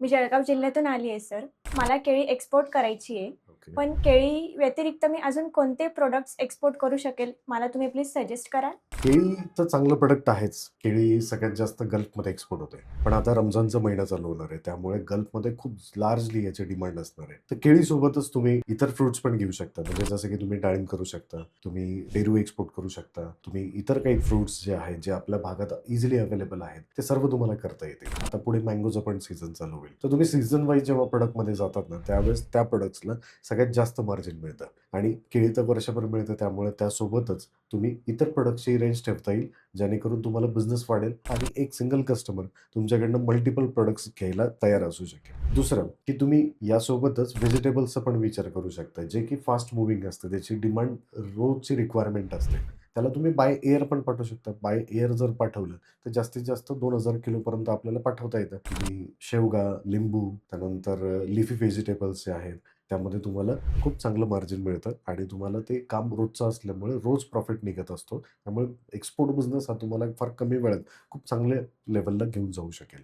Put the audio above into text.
मी जळगाव जिल्ह्यातून आली आहे सर. मला केळी एक्सपोर्ट करायची आहे. ओके. पण केळी व्यतिरिक्त मी अजून कोणते प्रॉडक्ट्स एक्सपोर्ट करू शकेल? मला तुम्ही प्लीज सजेस्ट कराल? केळी तर चांगलं प्रॉडक्ट आहेच. केळी सगळ्यात जास्त गल्फमध्ये एक्सपोर्ट होते. पण आता रमजानचा महिना चालू होणार आहे. त्यामुळे गल्फमध्ये खूप लार्जली याची डिमांड असणार आहे. तर केळीसोबतच तुम्ही इतर फ्रुट्स पण घेऊ शकता. म्हणजे जसं की तुम्ही डाळिंब करू शकता, तुम्ही पेरू एक्सपोर्ट करू शकता, तुम्ही इतर काही फ्रुट्स जे आहेत, जे आपल्या भागात इझिली अवेलेबल आहेत, ते सर्व तुम्हाला करता येतील. आता पुढे मँगोचा पण सीझन चालू होईल. तर तुम्ही सीझन वाईज जेव्हा प्रॉडक्टमध्ये जातात ना, त्यावेळेस त्या प्रॉडक्ट्सला सगळ्यात जास्त मार्जिन मिळतं आणि केळी तर वर्षभर मिळतं. त्यामुळे त्यासोबतच तुम्ही इतर प्रॉडक्ट्सची रेंज ठेवता येईल, जेणेकरून तुम्हाला बिझनेस वाढेल आणि एक सिंगल कस्टमर तुमच्याकडनं मल्टिपल प्रॉडक्ट्स घ्यायला तयार असू शकेल. दुसरं, की तुम्ही यासोबतच व्हेजिटेबल्सचा पण विचार करू शकता, जे की फास्ट मूव्हिंग असतं. त्याची डिमांड रोजची रिक्वायरमेंट असते. त्याला तुम्ही बाय एअर पण पाठवू शकता. बाय एअर जर पाठवलं, तर जास्तीत जास्त 2000 किलोपर्यंत आपल्याला पाठवता येतं. तुम्ही शेवगा, लिंबू, त्यानंतर लीफी व्हेजिटेबल्स जे आहेत, त्यामध्ये तुम्हाला खूप चांगलं मार्जिन मिळतं आणि तुम्हाला ते काम रोजचं असल्यामुळे रोज प्रॉफिट निघत असतो. त्यामुळे एक्सपोर्ट बिझनेस हा तुम्हाला फार कमी वेळात खूप चांगल्या लेव्हलला घेऊन जाऊ शकेल.